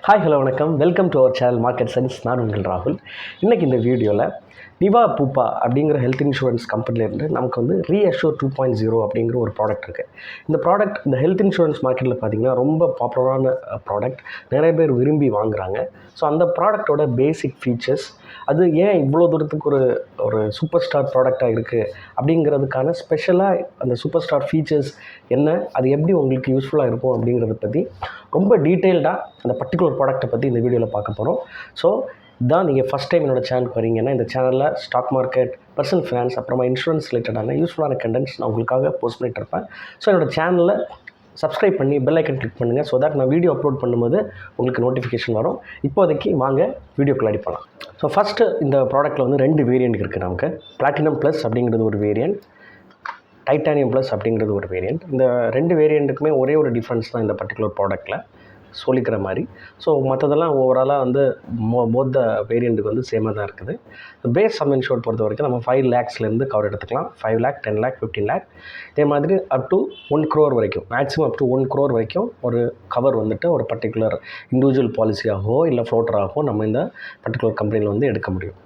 Hi hello வணக்கம். Welcome to our channel market sense. நான் உங்கள் ராகுல். இன்றைக்கி இந்த வீடியோவில் நிவா பூப்பா அப்படிங்கிற ஹெல்த் இன்சூரன்ஸ் கம்பெனிலேருந்து நமக்கு வந்து ரீஅஷ்யூர் 2.0 அப்படிங்கிற ஒரு ப்ராடக்ட் இருக்குது. இந்த ப்ராடக்ட் இந்த ஹெல்த் இன்சூரன்ஸ் மார்க்கெட்டில் பார்த்திங்கன்னா ரொம்ப பாப்புலரான ப்ராடக்ட், நிறைய பேர் விரும்பி வாங்குகிறாங்க. ஸோ அந்த ப்ராடக்டோட பேசிக் ஃபீச்சர்ஸ், அது ஏன் இவ்வளோ தூரத்துக்கு ஒரு சூப்பர் ஸ்டார் ப்ராடக்டாக இருக்குது அப்படிங்கிறதுக்கான ஸ்பெஷலாக அந்த சூப்பர் ஸ்டார் ஃபீச்சர்ஸ் என்ன, அது எப்படி உங்களுக்கு யூஸ்ஃபுல்லாக இருக்கும் அப்படிங்கிறத பற்றி ரொம்ப டீட்டெயில்டாக அந்த பர்டிகுலர் ப்ராடக்ட்டை பற்றி இந்த வீடியோவில் பார்க்க போகிறோம். ஸோ இதான் நீங்கள் ஃபஸ்ட் டைம் என்னோடய சேனலுக்கு வரீங்கன்னா, இந்த சேனலில் ஸ்டாக் மார்க்கெட், பர்சனல் ஃபினான்ஸ், அப்புறமா இன்சூரன்ஸ் ரிலேட்டடான யூஸ்ஃபுல்லான கண்டென்ட்ஸ் நான் உங்களுக்காக போஸ்ட் பண்ணிட்டு இருப்பேன். ஸோ என்னோடய சேனலில் சப்ஸ்கிரைப் பண்ணி பெல் ஐக்கன் கிளிக் பண்ணுங்கள். ஸோ தட் நான் வீடியோ அப்லோட் பண்ணும்போது உங்களுக்கு நோட்டிஃபிகேஷன் வரும். இப்போதைக்கு வாங்க வீடியோக்குள்ள போகலாம். ஸோ ஃபஸ்ட்டு இந்த ப்ராடக்ட்டில் வந்து 2 வேரியண்ட் இருக்குது நமக்கு. பிளாட்டினம் ப்ளஸ் அப்படிங்கிறது ஒரு வேரியண்ட், டைட்டானியம் ப்ளஸ் அப்படிங்கிறது ஒரு வேரியண்ட். இந்த 2 வேரியண்ட்டுக்குமே ஒரே ஒரு டிஃப்ரென்ஸ் தான் இந்த பர்டிகுலர் ப்ராடக்ட்டில் சொல்லிக்கிற மாதிரி. ஸோ மற்றதெல்லாம் ஓவராலாக வந்து போத் வேரியண்ட்டுக்கு வந்து சேமாக தான் இருக்குது. பேஸ் சம் இன்சூர்ட் பொறுத்த வரைக்கும் நம்ம 5 lakhsலேருந்து கவர் எடுத்துக்கலாம். 5 lakh, 10 lakh, 15 lakh, இதே மாதிரி அப் டு 1 crore வரைக்கும், மேக்ஸிமம் அப் டு 1 crore வரைக்கும் ஒரு கவர் வந்துட்டு ஒரு பர்டிகுலர் இண்டிவிஜுவல் பாலிசியாகவோ இல்லை ஃப்ளோட்டராகவோ நம்ம இந்த பர்டிகுலர் கம்பெனியில் வந்து எடுக்க முடியும்.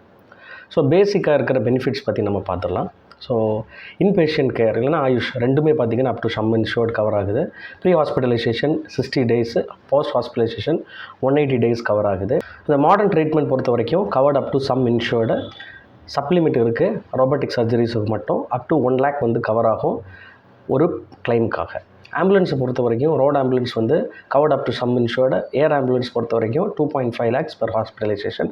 ஸோ பேசிக்காக இருக்கிற பெனிஃபிட்ஸ் பற்றி நம்ம பார்த்துடலாம். ஸோ இன்பேஷண்ட் கேர் இல்லைனா ஆயுஷ் ரெண்டுமே பார்த்திங்கன்னா up to sum insured cover ஆகுது. Pre hospitalisation 60 days, post hospitalisation 180 days cover ஆகுது. இந்த மாடர்ன் ட்ரீட்மெண்ட் பொறுத்த வரைக்கும் covered up to sum insured. Supplement இருக்குது, ரோபோட்டிக் சர்ஜரிஸுக்கு மட்டும் அப் டு 1 lakh வந்து கவர் ஆகும் ஒரு கிளைமுக்காக. ஆம்புலன்ஸை பொறுத்த வரைக்கும் ரோட் ஆம்புலன்ஸ் வந்து covered up to sum insured. Air ambulance பொறுத்த வரைக்கும் 2.5 lakhs per hospitalisation.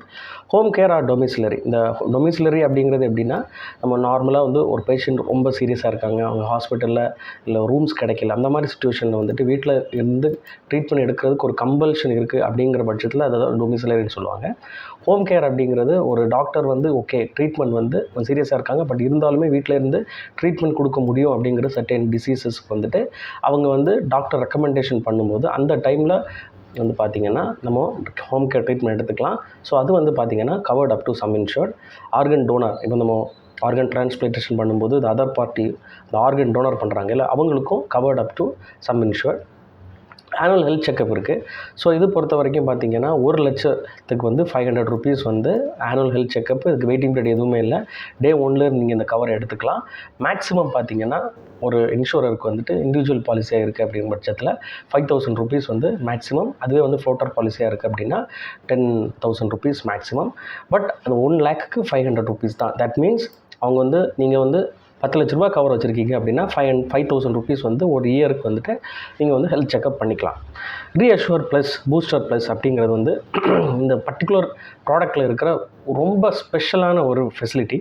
Home care or domiciliary. இந்த டொமிசிலரி அப்படிங்கிறது எப்படின்னா, நம்ம நார்மலாக வந்து ஒரு பேஷண்ட் ரொம்ப சீரியஸாக இருக்காங்க, அவங்க ஹாஸ்பிட்டலில் இல்லை ரூம்ஸ் கிடைக்கல, அந்த மாதிரி சுச்சுவேஷனில் வந்துட்டு வீட்டில் இருந்து ட்ரீட்மெண்ட் எடுக்கிறதுக்கு ஒரு கம்பல்ஷன் இருக்குது அப்படிங்கிற பட்சத்தில் அதை டொமிசிலரின்னு சொல்லுவாங்க. ஹோம் கேர் அப்படிங்கிறது ஒரு டாக்டர் வந்து ஓகே ட்ரீட்மெண்ட் வந்து சீரியஸாக இருக்காங்க, பட் இருந்தாலுமே வீட்டில் இருந்து ட்ரீட்மெண்ட் கொடுக்க முடியும் அப்படிங்கிற சர்டன் டிசீசஸ்க்கு வந்துட்டு அவங்க வந்து டாக்டர் ரெக்கமெண்டேஷன் பண்ணும்போது அந்த டைமில் வந்து பார்த்திங்கன்னா நம்ம ஹோம் கேர் ட்ரீட்மெண்ட் எடுத்துக்கலாம். ஸோ அது வந்து பார்த்திங்கன்னா covered up to sum insured. Organ donor, இப்போ நம்ம ஆர்கன் டிரான்ஸ்பிளேஷன் பண்ணும்போது இந்த அதர் பார்ட்டி இந்த ஆர்கன் டோனர் பண்ணுறாங்க இல்லை, அவங்களுக்கும் covered up to sum insured. Annual health checkup இருக்குது. ஸோ இது பொறுத்த வரைக்கும் பார்த்திங்கன்னா 1 லட்சத்துக்கு வந்து 500 rupees வந்து ஆனுவல் ஹெல்த் செக்கப். இதுக்கு வெயிட்டிங் பீரியட் எதுவுமே இல்லை. டே 1ல் நீங்கள் இந்த கவர் எடுத்துக்கலாம். மேக்ஸிமம் பார்த்திங்கன்னா ஒரு இன்சூரருக்கு வந்துட்டு இண்டிவிஜுவல் பாலிசியாக இருக்குது அப்படிங்கிற பட்சத்தில் 5,000 rupees வந்து மேக்ஸிமம். அதுவே வந்து ஃப்ளோட்டர் பாலிசியாக இருக்குது அப்படின்னா 10,000 rupees மேக்ஸிமம். பட் அந்த 1 lakhக்கு 500 rupees தான். தட் மீன்ஸ் அவங்க வந்து நீங்கள் வந்து 10 லட்ச ரூபா கவர் வச்சுருக்கீங்க அப்படின்னா 5,000 rupees வந்து ஒரு இயருக்கு வந்துட்டு நீங்கள் வந்து ஹெல்த் செக்கப் பண்ணிக்கலாம். ரீஅஷ்யூர் ப்ளஸ் பூஸ்டர் ப்ளஸ் அப்படிங்கிறது வந்து இந்த பர்டிகுலர் ப்ராடக்ட்டில் இருக்கிற ரொம்ப ஸ்பெஷலான ஒரு ஃபெசிலிட்டி.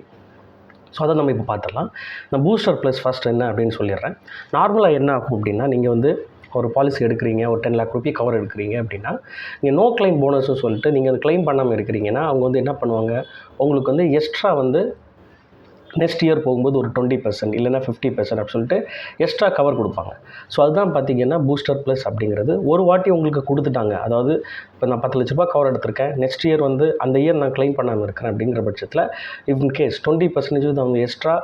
ஸோ அதை நம்ம இப்போ பார்த்துடலாம். இந்த பூஸ்டர் ப்ளஸ் ஃபஸ்ட் என்ன அப்படின்னு சொல்லிடுறேன். நார்மலாக என்ன ஆகும் அப்படின்னா, நீங்கள் வந்து ஒரு பாலிசி எடுக்கிறீங்க, ஒரு 10 lakh rupee கவர் எடுக்கிறீங்க அப்படின்னா, நீங்கள் நோ கிளைம் போனஸ்ன்னு சொல்லிட்டு நீங்கள் அது கிளைம் பண்ணாமல் இருக்கிறீங்கன்னா அவங்க வந்து என்ன பண்ணுவாங்க, உங்களுக்கு வந்து எக்ஸ்ட்ரா வந்து நெக்ஸ்ட் இயர் போகும்போது ஒரு 20% இல்லைனா 50% அப்படி சொல்லிட்டு எக்ஸ்ட்ரா கவர் கொடுப்பாங்க. ஸோ அதுதான் பார்த்திங்கன்னா பூஸ்டர் ப்ளஸ் அப்படிங்கிறது. ஒரு வாட்டி உங்களுக்கு கொடுத்துட்டாங்க, அதாவது இப்போ நான் 10 லட்ச ரூபா கவர் எடுத்திருக்கேன், நெக்ஸ்ட் இயர் வந்து அந்த இயர் நான் கிளைம் பண்ணாமல் இருக்கிறேன் அப்படிங்கிற பட்சத்தில் இன்கேஸ் 20% அவங்க எக்ஸ்ட்ரா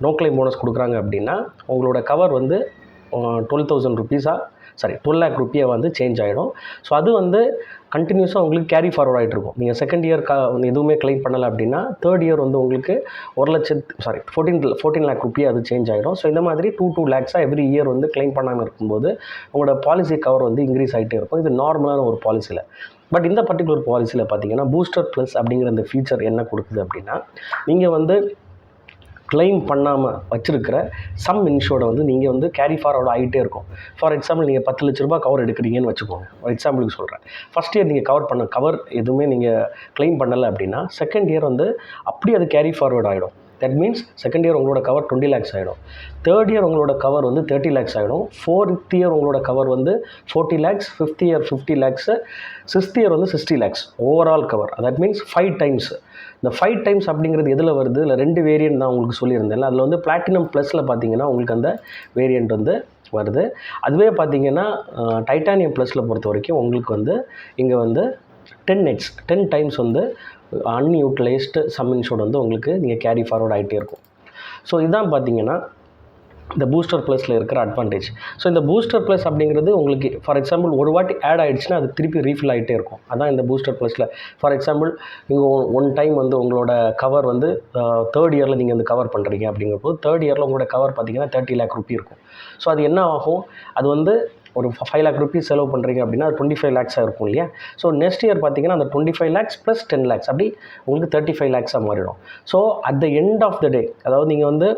நோ கிளைம் போனஸ் கொடுக்குறாங்க அப்படின்னா உங்களோட கவர் வந்து 12,000 rupees 12 lakh rupee வந்து சேஞ்ச் ஆகிடும். ஸோ அது வந்து கண்டினியூஸாக உங்களுக்கு கேரி ஃபார்வர்ட் ஆகிட்டு இருக்கும். நீங்கள் செகண்ட் இயர் எதுவுமே கிளைம் பண்ணலை அப்படின்னா தேர்ட் இயர் வந்து உங்களுக்கு 14 lakh rupee அது சேஞ்ச் ஆகிடும். ஸோ இந்த மாதிரி 2 lakhs எவ்ரி இயர் வந்து கிளைம் பண்ணாமல் இருக்கும்போது உங்களோட பாலிசி கவர் வந்து இன்க்ரீஸ் ஆகிட்டே இருக்கும். இது நார்மலான ஒரு பாலிசியில். பட் இந்த பர்டிகுலர் பாலிசியில் பார்த்தீங்கன்னா பூஸ்டர் ப்ளஸ் அப்படிங்கிற அந்த ஃபீச்சர் என்ன கொடுக்குது அப்படின்னா, நீங்கள் வந்து கிளைம் பண்ணாமல் வச்சுருக்கிற சம் இன்ஷூர்டை வந்து நீங்கள் வந்து கேரி ஃபார்வர்ட் ஆகிட்டே இருக்கும். ஃபார் எக்ஸாம்பிள் நீங்கள் 10 லட்ச ரூபா கவர் எடுக்கிறீங்கன்னு வச்சுக்கோங்க. ஒரு எக்ஸாம்பிளுக்கு சொல்கிறேன். ஃபஸ்ட் இயர் நீங்கள் கவர் எதுவுமே நீங்கள் கிளைம் பண்ணலை அப்படின்னா செகண்ட் இயர் வந்து அப்படியே அது கேரி ஃபார்வர்ட் ஆகிடும். தட் மீன்ஸ் செகண்ட் இயர் உங்களோட கவர் 20 lakhs ஆகிடும். தேர்ட் இயர் உங்களோட கவர் வந்து 30 lakhs ஆகிடும். ஃபோர்த் இயர் உங்களோட கவர் வந்து 40 lakhs, fifth year 50 lakhs, sixth year வந்து 60 lakhs overall cover. That means 5 times. இந்த 5 times அப்படிங்கிறது எதில் வருது? இல்லை 2 வேரியண்ட் தான் உங்களுக்கு சொல்லியிருந்தேன். அதில் வந்து பிளாட்டினம் ப்ளஸில் பார்த்தீங்கன்னா உங்களுக்கு அந்த வேரியண்ட் வந்து வருது. அதுவே பார்த்தீங்கன்னா டைட்டானியம் ப்ளஸில் பொறுத்த வரைக்கும் உங்களுக்கு வந்து இங்கே வந்து 10 times வந்து அன்யூட்டிலைஸ்டு சம் இன்சூர்ட் வந்து உங்களுக்கு நீங்கள் கேரி ஃபார்வர்ட் ஆகிட்டே இருக்கும். ஸோ இதுதான் பார்த்தீங்கன்னா இந்த பூஸ்டர் ப்ளஸில் இருக்கிற அட்வான்டேஜ். ஸோ இந்த பூஸ்டர் ப்ளஸ் அப்படிங்கிறது உங்களுக்கு ஃபார் எக்ஸாம்பிள் ஒரு வாட்டி ஆட் ஆகிடுச்சுன்னா அது திருப்பி ரீஃபில் ஆகிட்டே இருக்கும். அதான் இந்த பூஸ்டர் ப்ளஸில். ஃபார் எக்ஸாம்பிள் நீங்கள் ஒன் டைம் வந்து உங்களோட கவர் வந்து தேர்ட் இயரில் நீங்கள் வந்து கவர் பண்ணுறீங்க அப்படிங்கிறப்போ தேர்ட் இயரில் உங்களோட கவர் பார்த்தீங்கன்னா 30 lakh ரூபி இருக்கும். ஸோ அது என்ன ஆகும், அது வந்து ஒரு 5 lakh rupees செலவு பண்ணுறீங்க அப்படின்னா அது 25 lakhs இருக்கும் இல்லையா. ஸோ நெக்ஸ்ட் இயர் பார்த்தீங்கன்னா அந்த 25 lakhs ப்ளஸ் 10 lakhs அப்படி உங்களுக்கு 35 lakhs மாறிடும். So at the end of the day, அதாவது நீங்கள் வந்து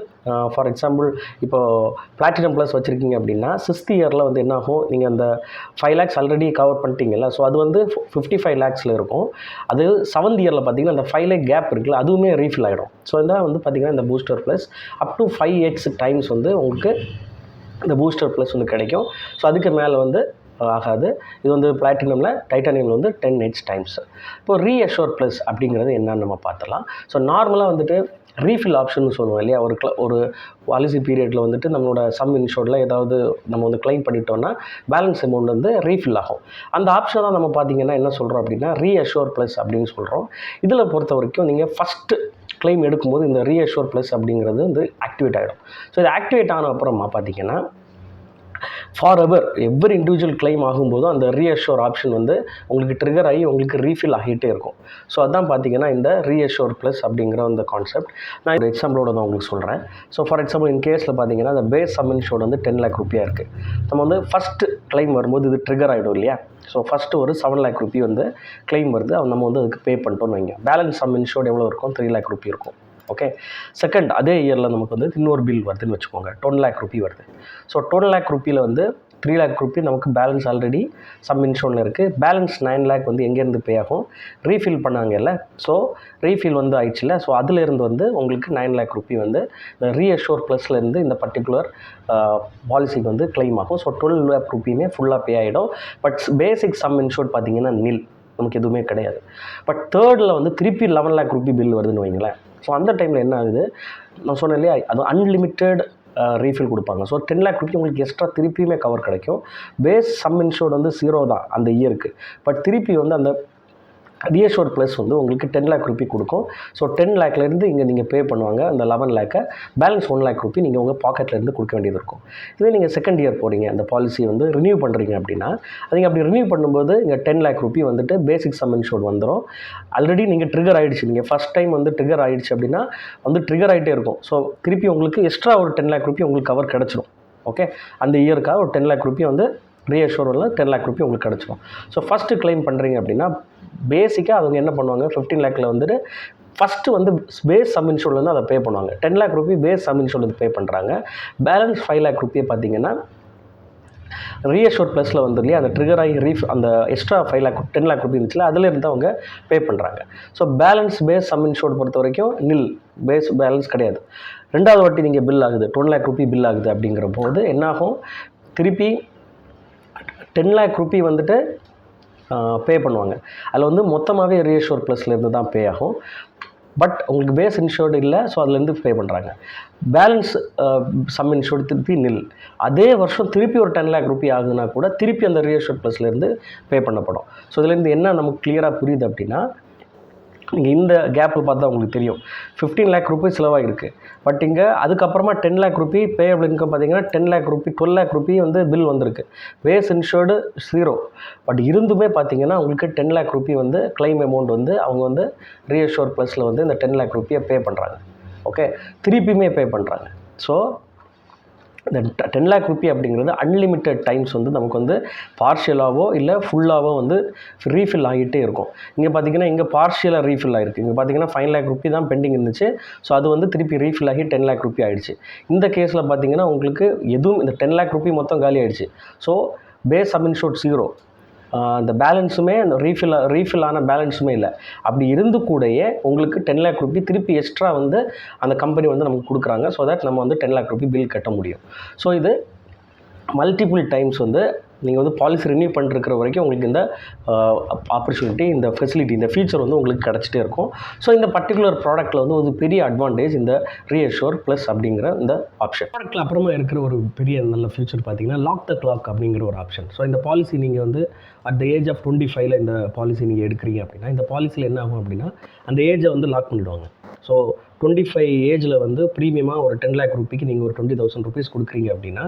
ஃபார் எக்ஸாம்பிள் இப்போ பிளாட்டினம் ப்ளஸ் வச்சுருக்கீங்க அப்படின்னா 6th இயரில் வந்து என்ன ஆகும், நீங்கள் அந்த 5 lakhs ஆல்ரெடி கவர் பண்ணிட்டீங்கல்ல. ஸோ அது வந்து 55 lakhsல இருக்கும். அது 7th இயரில் பார்த்தீங்கன்னா அந்த 5 lakh கேப் இருக்குல்ல, அதுவுமே ரீஃபில் ஆகிடும். ஸோ இதான் வந்து பார்த்தீங்கன்னா இந்த booster plus up to 5x times வந்து உங்களுக்கு இந்த பூஸ்டர் ப்ளஸ் வந்து கிடைக்கும். ஸோ அதுக்கு மேலே வந்து ஆகாது. இது வந்து பிளாட்டினமில், டைட்டானியமில் வந்து 10x டைம்ஸ். இப்போ ரீஅஷ்யூர் ப்ளஸ் அப்படிங்கிறது என்னன்னு நம்ம பார்த்துலாம். ஸோ நார்மலாக வந்துட்டு ரீஃபில் ஆப்ஷன் சொல்லுவோம் இல்லையா, ஒரு பாலிசி பீரியடில் வந்துட்டு நம்மளோட சம் இன்ஷூர்டில் ஏதாவது நம்ம வந்து கிளைம் பண்ணிட்டோம்னா பேலன்ஸ் அமௌண்ட் வந்து ரீஃபில் ஆகும். அந்த ஆப்ஷன் தான் நம்ம பார்த்தீங்கன்னா என்ன சொல்கிறோம் அப்படின்னா ரீஅஷ்யூர் ப்ளஸ் அப்படின்னு சொல்கிறோம். இதில் பொறுத்த வரைக்கும் நீங்கள் ஃபஸ்ட்டு கிளைம் எடுக்கும்போது இந்த ரீஅஷ்யூர் ப்ளஸ் அப்படிங்கிறது வந்து ஆக்டிவேட் ஆகிடும். ஸோ இது ஆக்டிவேட் ஆன அப்புறமா பார்த்தீங்கன்னா ஃபார் எவ்ரி இண்டிவிஜுவல் கிளைம் ஆகும்போதும் அந்த ரீஅஷ்யூர் ஆப்ஷன் வந்து உங்களுக்கு ட்ரிகர் ஆகி உங்களுக்கு ரீஃபில் ஆகிட்டே இருக்கும். ஸோ அதான் பார்த்தீங்கன்னா இந்த ரீஅஷ்யூர் ப்ளஸ் அப்படிங்கிற அந்த கான்செப்ட். நான் ஒரு எக்ஸாம்பிளோட தான் உங்களுக்கு சொல்கிறேன். ஸோ ஃபார் எக்ஸாம்பிள் இன் கேஸில் பார்த்தீங்கன்னா அந்த பேஸ் சம் இன்ஷூர்ட் வந்து 10 lakh ரூபியாக இருக்குது. நம்ம வந்து ஃபஸ்ட்டு கிளைம் வரும்போது இது ட்ரிகர் ஆகிடும் இல்லையா. ஸோ ஃபஸ்ட்டு ஒரு 7 lakh ரூபி வந்து கிளைம் வருது, நம்ம வந்து அதுக்கு பே பண்ணிட்டோம்னு வைங்க. பேலன்ஸ் சம் இன்ஷூர்ட் எவ்வளோ இருக்கும், 3 lakh ரூபி இருக்கும். ஓகே, செகண்ட் அதே இயரில் நமக்கு வந்து இன்னொரு பில் வருதுன்னு வச்சுக்கோங்க, 10 lakh ரூபி வருது. ஸோ 10 lakh ரூபியில் வந்து 3 lakh ரூபி நமக்கு பேலன்ஸ் ஆல்ரெடி சம் இன்ஷூரில் இருக்குது. பேலன்ஸ் 9 lakh வந்து எங்கேருந்து பே ஆகும், ரீஃபில் பண்ணாங்கல்ல. ஸோ ரீஃபில் வந்து ஆயிடுச்சுல. ஸோ அதிலேருந்து வந்து உங்களுக்கு 9 lakh ரூபி வந்து இந்த ரீஅஷ்யூர் ப்ளஸ்லேருந்து இந்த பர்டிகுலர் பாலிசிக்கு வந்து கிளைம் ஆகும். ஸோ 12 lakh ரூபியுமே ஃபுல்லாக பே ஆகிடும். பட் பேசிக் சம் இன்ஷூர்ட் பார்த்தீங்கன்னா நில், நமக்கு எதுவுமே கிடையாது. பட் தேர்டில் வந்து திருப்பி 11 lakh ரூபி பில் வருதுன்னு வைங்களேன். ஸோ அந்த டைமில் என்ன ஆகுது, நான் சொன்னேன் இல்லையா, அது அன்லிமிட்டெட் ரீஃபில் கொடுப்பாங்க. ஸோ 10 lakh ரூபி உங்களுக்கு எக்ஸ்ட்ரா திருப்பியுமே கவர் கிடைக்கும். பேஸ் சம் இன்ஷூர்ட் வந்து 0 தான் அந்த இயருக்கு. பட் திருப்பி வந்து அந்த ரீஅஷ்யூர் ப்ளஸ் வந்து உங்களுக்கு 10 lakh ரூபி கொடுக்கும். ஸோ 10 lakhலேருந்து இங்கே நீங்கள் பே பண்ணுவாங்க அந்த 11 lakh. பேலன்ஸ் 1 lakh ரூபி நீங்கள் உங்கள் பாக்கெட்லேருந்து கொடுக்க வேண்டியது இருக்கும். இதே நீங்கள் செகண்ட் இயர் போகிறீங்க, அந்த பாலிசி வந்து ரினியூ பண்ணுறீங்க அப்படின்னா நீங்கள் அப்படி ரினியூ பண்ணும்போது இங்கே 10 lakh ரூபி வந்துட்டு பேசிக் சம் இன்ஷூர்ட் வந்துடும். ஆல்ரெடி நீங்கள் ட்ரிகர் ஆகிடுச்சு, நீங்கள் ஃபஸ்ட் டைம் வந்து ட்ரிகர் ஆகிடுச்சு அப்படின்னா வந்து ட்ரிகர் ஆகிட்டே இருக்கும். ஸோ திருப்பி உங்களுக்கு எக்ஸ்ட்ரா ஒரு 10 lakh ரூபி உங்களுக்கு கவர் கிடச்சிடும். ஓகே, அந்த இயருக்காக ஒரு 10 lakh ரூபி வந்து ரீஅஷ்யூரில் 10 lakh ரூபி உங்களுக்கு கிடச்சிடும். ஸோ ஃபஸ்ட்டு கிளைம் பண்ணுறீங்க அப்படின்னா பேசிக்காக அவங்க என்ன பண்ணுவாங்க, 15 lakhல வந்துட்டு ஃபஸ்ட்டு வந்து பேஸ் சம் இன்ஷூர்லேருந்து அதை பே பண்ணுவாங்க. 10 lakh ரூபி பேஸ் சம் இன்ஷூர்லேருந்து பே பண்ணுறாங்க. பேலன்ஸ் 5 lakh ரூபியை பார்த்தீங்கன்னா ரீஅஷ்யூர் ப்ளஸில் வந்து இல்லையா அந்த ட்ரிகர் ஆகி அந்த எக்ஸ்ட்ரா 5 lakh 10 lakh ரூபி இருந்துச்சுல அதிலேருந்து அவங்க பே பண்ணுறாங்க. So balance base sum insured பொறுத்த வரைக்கும் நில், பேஸ் பேலன்ஸ் கிடையாது. ரெண்டாவது வாட்டி நீங்கள் பில் ஆகுது 20 lakh ரூபி பில் ஆகுது அப்படிங்கிற போது என்னாகும், திருப்பி 10 lakh ரூபி வந்துட்டு பே பண்ணுவாங்க. அதில் வந்து மொத்தமாகவே ரீஅஷ்யூர் ப்ளஸ்லேருந்து தான் பே ஆகும். பட் உங்களுக்கு பேஸ் இன்ஷூர்டு இல்லை, ஸோ அதுலேருந்து பே பண்ணுறாங்க. பேலன்ஸ் சம் இன்ஷூர்டு திருப்பி நில். அதே வருஷம் திருப்பி ஒரு 10 lakh ரூபி ஆகுதுன்னா கூட திருப்பி அந்த ரீஅஷ்யூர் ப்ளஸ்லேருந்து பே பண்ணப்படும். ஸோ இதுலேருந்து என்ன நமக்கு கிளியராக புரியுது அப்படின்னா, நீங்கள் இந்த கேப்பில் பார்த்தா உங்களுக்கு தெரியும் 15 lakh ரூபி செலவாக இருக்குது. பட் இங்கே அதுக்கப்புறமா 10 lakh ரூபி பேயபிள் இன்கம் பார்த்தீங்கன்னா 10 lakh ரூபி 12 lakh ரூபி வந்து பில் வந்திருக்கு. Base insured 0. பட் இருந்துமே பார்த்தீங்கன்னா உங்களுக்கு 10 lakh ரூபி வந்து கிளைம் அமௌண்ட் வந்து அவங்க வந்து ரீஅஷ்யூர் ப்ளஸில் வந்து இந்த 10 lakh ரூபியை பே பண்ணுறாங்க. ஓகே, திருப்பியுமே பே பண்ணுறாங்க. ஸோ இந்த 10 lakh ரூபி அப்படிங்கிறது அன்லிமிட்டெட் டைம்ஸ் வந்து நமக்கு வந்து பார்ஷியலாகவோ இல்லை ஃபுல்லாகவோ வந்து ரீஃபில் ஆகிட்டே இருக்கும். இங்கே பார்த்தீங்கன்னா இங்கே பார்ஷியலாக ரீஃபில் ஆகிருக்கு. இங்கே பார்த்தீங்கன்னா 5 lakh ரூபி தான் பெண்டிங் இருந்துச்சு. ஸோ அது வந்து திருப்பி ரீஃபில் ஆகி 10 lakh ரூபி ஆகிடுச்சு. இந்த கேஸில் பார்த்தீங்கன்னா உங்களுக்கு எதுவும் இந்த 10 lakh ரூபி மொத்தம் காலி ஆகிடுச்சு. ஸோ பேஸ் சம் இன்ஷூர்ட் 0, அந்த பேலன்ஸுமே அந்த ரீஃபில் ஆன பேலன்ஸுமே இல்லை. அப்படி இருந்து கூடயே உங்களுக்கு 10 lakh ரூபி திருப்பி எக்ஸ்ட்ரா வந்து அந்த கம்பெனி வந்து நமக்கு கொடுக்குறாங்க. ஸோ தட் நம்ம வந்து 10 lakh ரூபி பில் கட்ட முடியும். ஸோ இது மல்டிபிள் டைம்ஸ் வந்து நீங்கள் வந்து பாலிசி ரினியூ பண்ணிருக்கிற வரைக்கும் உங்களுக்கு இந்த ஆப்பர்ச்சுனிட்டி, இந்த ஃபெசிலிட்டி, இந்த ஃபீச்சர் வந்து உங்களுக்கு கிடச்சிட்டே இருக்கும். ஸோ இந்த பர்டிகுலர் ப்ராடக்ட்டில் வந்து ஒரு பெரிய அட்வான்டேஜ் இந்த ரீஅஷ்யூர் ப்ளஸ் அப்படிங்கிற இந்த ஆப்ஷன். ப்ராடக்ட்டில் அப்புறமா இருக்கிற ஒரு பெரிய நல்ல ஃபீச்சர் பார்த்தீங்கன்னா லாக் த கிளாக் அப்படிங்கிற ஒரு ஆப்ஷன். ஸோ இந்த பாலிசி நீங்கள் வந்து அட் த ஏஜ் ஆஃப் 25 இந்த பாலிசி நீங்கள் எடுக்கிறீங்க அப்படின்னா இந்த பாலிசியில் என்ன ஆகும் அப்படின்னா அந்த ஏஜை வந்து லாக் பண்ணிவிடுவாங்க. ஸோ 25 ஏஜில் வந்து ப்ரீமியமாக ஒரு 10 lakh ரூபிக்கு நீங்கள் ஒரு 20,000 rupees கொடுக்குறீங்க அப்படின்னா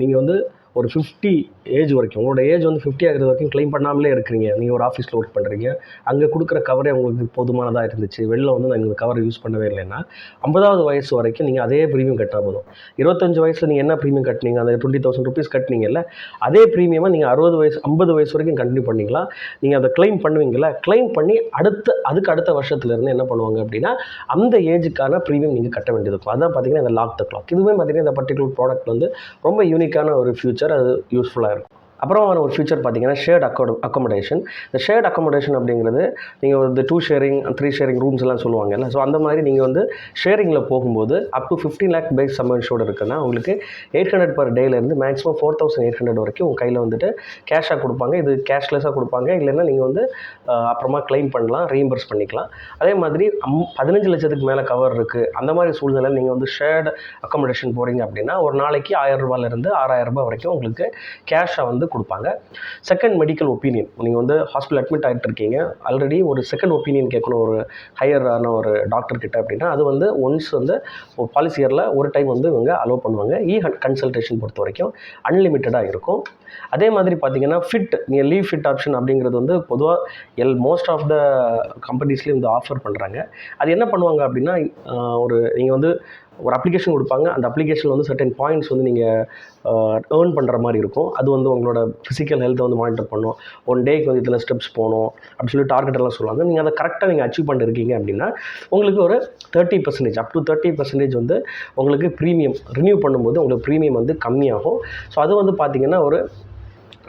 நீங்கள் வந்து ஒரு 50 ஏஜ் வரைக்கும், உங்களோட ஏஜ் வந்து 50 ஆகிறது வரைக்கும் க்ளைம் பண்ணாமலே இருக்கிறீங்க. நீங்கள் ஒரு ஆஃபீஸில் ஒர்க் பண்ணுறீங்க, அங்கே கொடுக்குற கவரே உங்களுக்கு போதுமானதாக இருந்துச்சு, வெளில வந்து நான் இந்த கவர் யூஸ் பண்ணவே இல்லைன்னா 50வது வயசு வரைக்கும் நீங்கள் அதே ப்ரீமியம் கட்டினா போதும். 25 வயசில் நீங்கள் என்ன ப்ரீமியம் கட்டினீங்க, அந்த 20,000 rupees கட்டினீங்கல்ல, அதே ப்ரீமியமாக நீங்கள் 60 வயசு 50 வயசு வரைக்கும் கண்டினியூ பண்ணிக்கலாம். நீங்கள் அதை க்ளைம் பண்ணுவீங்களா, க்ளைம் பண்ணி அதுக்கு அடுத்த வருஷத்துலேருந்து என்ன பண்ணுவாங்க அப்படின்னா அந்த ஏஜுக்கான ப்ரீமியம் நீங்கள் கட்ட வேண்டியது இருக்கும். அதான் பார்த்தீங்கன்னா இந்த லாக் த கிளாக். இதுவே பார்த்தீங்கன்னா இந்த பர்டிகுலர் ப்ராடக்ட் வந்து ரொம்ப யூனிக்கான ஒரு ஃபியூச்சர், அது யூஸ்ஃபுல்லாக இருக்கும். அப்புறம் ஒரு ஃபியூச்சர் பார்த்தீங்கன்னா ஷேர்ட் அக்காமடேஷன். இந்த ஷேர்ட் அக்காமடேஷன் அப்படிங்கிறது நீங்கள் வந்து 2 sharing 3 sharing ரூம்ஸ் எல்லாம் சொல்லுவாங்கல்ல, ஸோ அந்த மாதிரி நீங்கள் வந்து ஷேரிங்கில் போகும்போது up to 15 lakh base sum insured இருக்குன்னா உங்களுக்கு 800 per டேலேருந்து மேக்ஸிமம் 4,800 வரைக்கும் உங்கள் கையில் வந்துட்டு கேஷாக கொடுப்பாங்க. இது கேஷ்லெஸ்ஸாக கொடுப்பாங்க, இல்லைன்னா நீங்கள் வந்து அப்புறமா கிளைம் பண்ணலாம், ரீஎம்பர்ஸ் பண்ணிக்கலாம். அதே மாதிரி 15 லட்சத்துக்கு மேலே கவர் இருக்குது. அந்த மாதிரி சூழ்நிலையில் நீங்கள் வந்து ஷேர்டு அக்காமடேஷன் போகிறீங்க அப்படின்னா ஒரு நாளைக்கு 1000 ரூபாயிலிருந்து 6000 ரூபாய் வரைக்கும் உங்களுக்கு கேஷாக வந்து கொடுப்பாங்க. செகண்ட் மெடிக்கல் ஒப்பீனியன், நீங்கள் வந்து ஹாஸ்பிட்டல் அட்மிட் ஆகிட்டு இருக்கீங்க, ஆல்ரெடி ஒரு செகண்ட் ஒப்பீனியன் கேட்கணும் ஒரு ஹையரான ஒரு டாக்டர் கிட்ட அப்படின்னா அது வந்து ஒன்ஸ் வந்து பாலிசி இயரில் ஒரு டைம் வந்து இவங்க அலோவ் பண்ணுவாங்க. கன்சல்டேஷன் பொறுத்த வரைக்கும் அன்லிமிட்டடாக இருக்கும். அதே மாதிரி பார்த்தீங்கன்னா நீங்கள் லீவ் ஃபிட் ஆப்ஷன் அப்படிங்கிறது வந்து பொதுவாக மோஸ்ட் ஆஃப் த கம்பெனிஸ்லேயும் வந்து ஆஃபர் பண்ணுறாங்க. அது என்ன பண்ணுவாங்க அப்படின்னா நீங்கள் வந்து ஒரு அப்ளிகேஷன் கொடுப்பாங்க. அந்த அப்ளிகேஷனில் வந்து சர்டன் பாயிண்ட்ஸ் வந்து நீங்கள் ஏர்ன் பண்ணுற மாதிரி இருக்கும். அது வந்து உங்களோட ஃபிசிக்கல் ஹெல்த்தை வந்து மானிட்டர் பண்ணும். 1 டேக்கு வந்து இதில் ஸ்டெப்ஸ் போகணும் அப்படின்னு சொல்லி டார்கெட் எல்லாம் சொல்லுவாங்க. நீங்கள் அதை கரெக்டாக நீங்கள் அச்சீவ் பண்ணிருக்கீங்க அப்படின்னா உங்களுக்கு ஒரு 30% அப் டு 30% வந்து உங்களுக்கு ப்ரீமியம் ரினியூ பண்ணும்போது உங்களுக்கு ப்ரீமியம் வந்து கம்மியாகும். ஸோ அது வந்து பார்த்திங்கன்னா ஒரு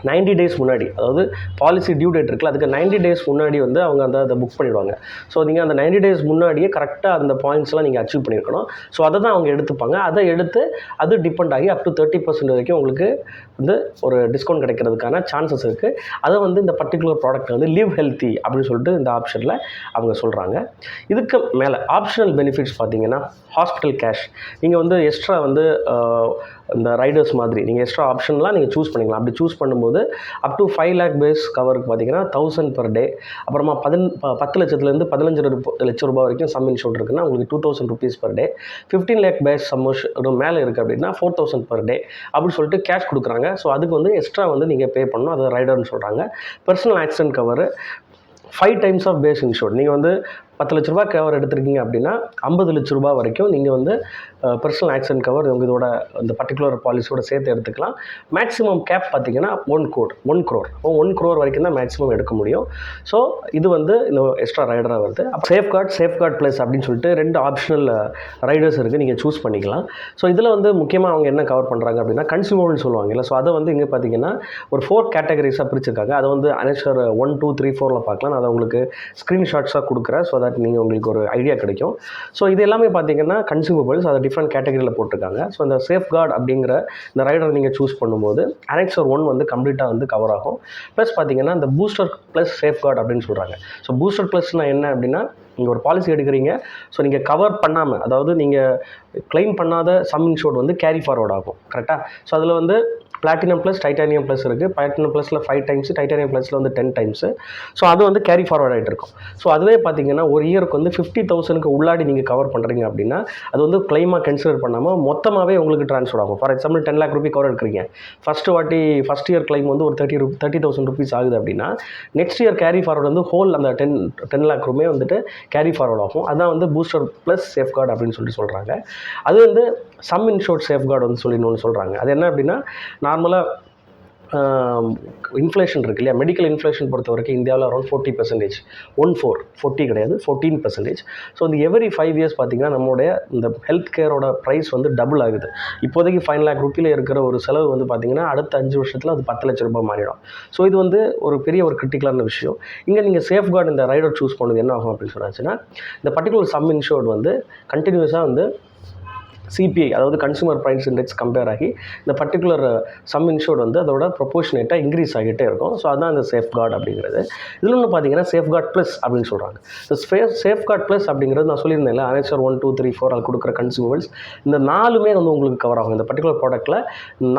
90 டேஸ் முன்னாடி, அதாவது பாலிசி டியூ டேட் இருக்குல்ல, அதுக்கு 90 டேஸ் முன்னாடி வந்து அவங்க அதை புக் பண்ணிடுவாங்க. ஸோ நீங்கள் அந்த 90 டேஸ் முன்னாடியே கரெக்டாக அந்த பாயிண்ட்ஸ்லாம் நீங்கள் அச்சீவ் பண்ணியிருக்கணும். ஸோ அதை தான் அவங்க எடுத்துப்பாங்க. அதை எடுத்து அது டிபெண்ட் ஆகி அப் டு 30% வரைக்கும் உங்களுக்கு வந்து ஒரு டிஸ்கவுண்ட் கிடைக்கிறதுக்கான சான்சஸ் இருக்குது. அதை வந்து இந்த பர்டிகுலர் ப்ராடக்ட் வந்து லிவ் ஹெல்த்தி அப்படின்னு சொல்லிட்டு இந்த ஆப்ஷனில் அவங்க சொல்கிறாங்க. இதுக்கு மேலே ஆப்ஷனல் பெனிஃபிட்ஸ் பார்த்தீங்கன்னா ஹாஸ்பிட்டல் கேஷ். நீங்கள் வந்து எக்ஸ்ட்ரா வந்து இந்த ரைடர்ஸ் மாதிரி நீங்கள் எக்ஸ்ட்ரா ஆப்ஷன்லாம் நீங்கள் சூஸ் பண்ணிக்கலாம். அப்படி சூஸ் பண்ணும்போது அப் டு 5 lakh பேஸ் கவருக்கு பார்த்தீங்கன்னா 1000 per டே. அப்புறமா 10 லட்சத்துலேருந்து 15 லட்சம் ரூபாய் வரைக்கும் சம் இன்ஷூர்ட் இருக்குன்னா உங்களுக்கு 2000 rupees per டே. 15 lakh பேஸ் சம் மேலே இருக்குது அப்படின்னா 4000 per டே அப்படின்னு சொல்லிட்டு கேஷ் கொடுக்குறாங்க. ஸோ அதுக்கு வந்து எக்ஸ்ட்ரா வந்து நீங்கள் பே பண்ணணும். அது ரைடர்னு சொல்கிறாங்க. Personal accident cover 5 times of base insured. நீங்கள் வந்து 10 லட்ச ரூபாய் கவர் எடுத்திருக்கீங்க அப்படின்னா 50 லட்ச ரூபாய் வரைக்கும் நீங்கள் வந்து பர்சனல் ஆக்சிடென்ட் கவர் இதோட இந்த பர்டிகுலர் பாலிசியோட சேர்த்து எடுத்துக்கலாம். மேக்ஸிமம் கேப் பார்த்தீங்கன்னா 1 crore வரைக்கும் தான் மேக்ஸிமம் எடுக்க முடியும். ஸோ இது வந்து இந்த எக்ஸ்ட்ரா ரைடராக வருது. அப்போ சேஃப்கார்ட் ப்ளஸ் அப்படின்னு சொல்லிட்டு 2 ஆப்ஷனல் ரைடர்ஸ் இருக்குது, நீங்கள் சூஸ் பண்ணிக்கலாம். ஸோ இதில் வந்து முக்கியமாக அவங்க என்ன கவர் பண்ணுறாங்க அப்படின்னா கன்சியூமபிள் சொல்லுவாங்க இல்லை. ஸோ அதை வந்து இங்கே பார்த்தீங்கன்னா ஒரு 4 கேட்டகரிஸாக பிரிச்சிருக்காங்க. அதை வந்து அனேஷர் 1, 2, 3, 4 பார்க்கலாம். அதை உங்களுக்கு ஸ்க்ரீன்ஷாட்ஸாக கொடுக்குறேன். ஸோ தட் நீங்கள் உங்களுக்கு ஒரு ஐடியா கிடைக்கும். ஸோ இது எல்லாமே பார்த்தீங்கன்னா கன்சியூமபிள்ஸ், அதை டிஃப்ரெண்ட் கேட்டகரியில் போட்டிருக்காங்க. ஸோ இந்த சேஃப்கார்ட் அப்படிங்கிற இந்த ரைடர் நீங்கள் சூஸ் பண்ணும்போது அனெக்சர் 1 வந்து கம்ப்ளீட்டாக வந்து கவர் ஆகும். ப்ளஸ் பார்த்தீங்கன்னா இந்த பூஸ்டர் ப்ளஸ் சேஃப்கார்ட் அப்படின்னு சொல்கிறாங்க. ஸோ பூஸ்டர் ப்ளஸ்னால் என்ன அப்படின்னா நீங்கள் ஒரு பாலிசி எடுக்கிறீங்க, ஸோ நீங்கள் கவர் பண்ணாமல், அதாவது நீங்கள் கிளைம் பண்ணாத சம் இன்ஷூர்ட் வந்து கேரி ஃபார்வர்ட் ஆகும். கரெக்டாக? ஸோ அதில் வந்து பிளாட்டினம் ப்ளஸ் டைட்டானியம் ப்ளஸ் இருக்குது. பிளாட்டினம் ப்ளஸில் 5 times, டைட்டானியம் ப்ளஸில் வந்து 10 times. ஸோ அது வந்து கேரி ஃபார்வர்ட் ஆகிட்டு இருக்கும். ஸோ அதுவே பார்த்தீங்கன்னா ஒரு இயருக்கு வந்து 50,000க்கு உள்ளாடி நீங்கள் கவர் பண்ணுறீங்க அப்படின்னா அது வந்து கிளைமாக கன்சிடர் பண்ணாமல் மொத்தமாகவே உங்களுக்கு ட்ரான்ஸ்ஃபர் ஆகும். For example 10 lakh Ruby cover எடுக்கிறீங்க, ஃபஸ்ட் இயர் கிளைம் வந்து ஒரு 30,000 rupees ஆகுது அப்படின்னா நெக்ஸ்ட் இயர் கேரி ஃபார்வர்ட் வந்து ஹோல் அந்த 10 lakh ரூபே வந்துட்டு கேரி ஃபார்வர்ட் ஆகும். அதுதான் வந்து பூஸ்டர் ப்ளஸ் சேஃப்கார்ட் அப்படின்னு சொல்கிறாங்க. அது வந்து சம் இன்ஷூர்ட் சேஃப்கார்டு வந்து சொல்லி ஒன்று சொல்கிறாங்க. அது என்ன அப்படின்னா நார்மலாக இன்ஃப்ளேஷன் இருக்கு இல்லையா, மெடிக்கல் இன்ஃப்ளேஷன் பொறுத்த வரைக்கும் இந்தியாவில் அரௌண்ட் 40%, 40 கிடையாது 14%. ஸோ இந்த எவரி 5 years பார்த்திங்கன்னா நம்மளுடைய இந்த ஹெல்த் கேரோட ப்ரைஸ் வந்து டபுள் ஆகுது. இப்போதைக்கு 5 lakh ரூபியில் இருக்கிற ஒரு செலவு வந்து பார்த்திங்கன்னா அடுத்த 5 வருஷத்தில் அது 10 லட்ச ரூபாய் மாறிடும். ஸோ இது வந்து ஒரு பெரிய ஒரு கிரிட்டிக்கலான விஷயம். இங்கே நீங்கள் சேஃப்கார்டு இந்த ரைடர் சூஸ் பண்ணது என்ன ஆகும் அப்படின்னு சொன்னாச்சுன்னா இந்த பர்டிகுலர் சம் இன்ஷூர்ட் வந்து கண்டினியூஸாக வந்து சிபிஐ அதாவது கன்சூமர் ப்ரைஸ் இண்டெக்ஸ் கம்பேர் ஆகி இந்த பர்டிகுலர் சம் இன்ஷூர்ட் வந்து அதோட ப்ரொபோஷனேட்டாக இன்க்ரீஸ் ஆகிட்டே இருக்கும். ஸோ அதுதான் இந்த சேஃப்கார்டு அப்படிங்கிறது. இதில் ஒன்று பார்த்தீங்கன்னா சேஃப்கார்ட் ப்ளஸ் அப்படின்னு சொல்கிறாங்க. இந்த சேஃப்கார்ட் ப்ளஸ் அப்படிங்கிறது நான் சொல்லியிருந்தேன்ல, அனெக்சர் 1, 2, 3, 4 அது கொடுக்குற கன்சூமபிள்ஸ் இந்த 4மே வந்து உங்களுக்கு கவர் ஆகும். இந்த பர்டிகுலர் ப்ராடக்ட்டில்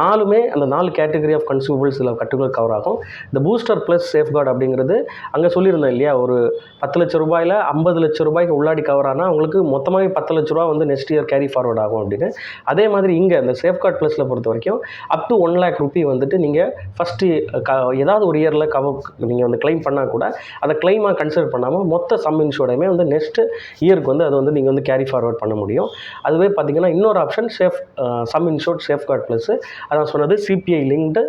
4மே அந்த 4 கேட்டகரி ஆஃப் கன்சூமபிள்ஸ் இதில் பர்டிகுலர் கவர் ஆகும். இந்த பூஸ்டர் ப்ளஸ் சேஃப்கார்டு அப்படிங்கிறது அங்கே சொல்லியிருந்தேன் இல்லையா, ஒரு 10 லட்ச ரூபாயில் 50 லட்ச ரூபாய்க்கு உள்ளாடி கவர் ஆனால் உங்களுக்கு மொத்தமாகவே 10 லட்ச ரூபா வந்து நெக்ஸ்ட் இயர் கேரி ஃபார்வர்ட் ஆகும் அப்படின்னு. அதே மாதிரி இங்கே இந்த சேஃப்கார்ட் ப்ளஸில் பொறுத்த வரைக்கும் அப் டு 1 lakh ரூபி வந்துட்டு நீங்கள் ஃபஸ்ட்டு ஏதாவது ஒரு இயரில் நீங்கள் வந்து கிளைம் பண்ணால் கூட அதை கிளைமாக கன்சிடர் பண்ணாமல் மொத்த சம் இன்ஷூர்டையுமே வந்து நெக்ஸ்ட் இயருக்கு வந்து அது வந்து நீங்கள் வந்து கேரி ஃபார்வர்ட் பண்ண முடியும். அதுவே பார்த்தீங்கன்னா இன்னொரு option sum insured safeguard plus, அதான் சொன்னது CPI linked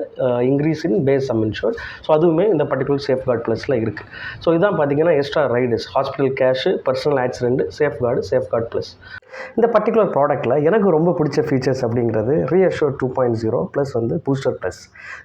increase in base sum insured. So அதுவுமே இந்த பர்டிகுலர் சேஃப்கார்ட் ப்ளஸில் இருக்குது. ஸோ இதான் பார்த்தீங்கன்னா extra riders, hospital cash, personal accident, safeguard plus. இந்த பர்டிகுலர் ப்ராடக்ட்டில் எனக்கு ரொம்ப பிடிச்ச ஃபீச்சர்ஸ் அப்படிங்கிறது ரீஅஷ்யூர் 2.0 ப்ளஸ் வந்து பூஸ்டர் ப்ளஸ்.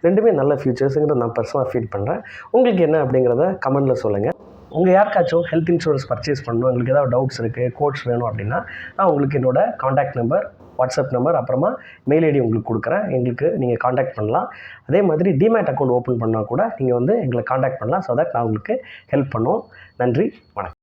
ரெண்டுமே நல்ல ஃபீச்சர்ஸுங்கிறத நான் பர்சனலாக ஃபீல் பண்ணுறேன். உங்களுக்கு என்ன அப்படிங்கிறத கமெண்ட்டில் சொல்லுங்கள். உங்கள் யாருக்காச்சும் ஹெல்த் இன்சூரன்ஸ் பர்ச்சேஸ் பண்ணணும், உங்களுக்கு ஏதாவது டவுட்ஸ் இருக்குது, கோட்ஸ் வேணும் அப்படின்னா நான் உங்களுக்கு என்னோடய காண்டாக்ட் நம்பர், வாட்ஸ்அப் நம்பர், அப்புறமா மெயில் ஐடி உங்களுக்கு கொடுக்குறேன். எங்களுக்கு நீங்கள் காண்டாக்ட் பண்ணலாம். அதே மாதிரி டிமேட் அக்கௌண்ட் ஓப்பன் பண்ணால் கூட நீங்கள் வந்து எங்களை காண்டாக்ட் பண்ணலாம். ஸோ தட் நான் உங்களுக்கு ஹெல்ப் பண்ணுவோம். நன்றி, வணக்கம்.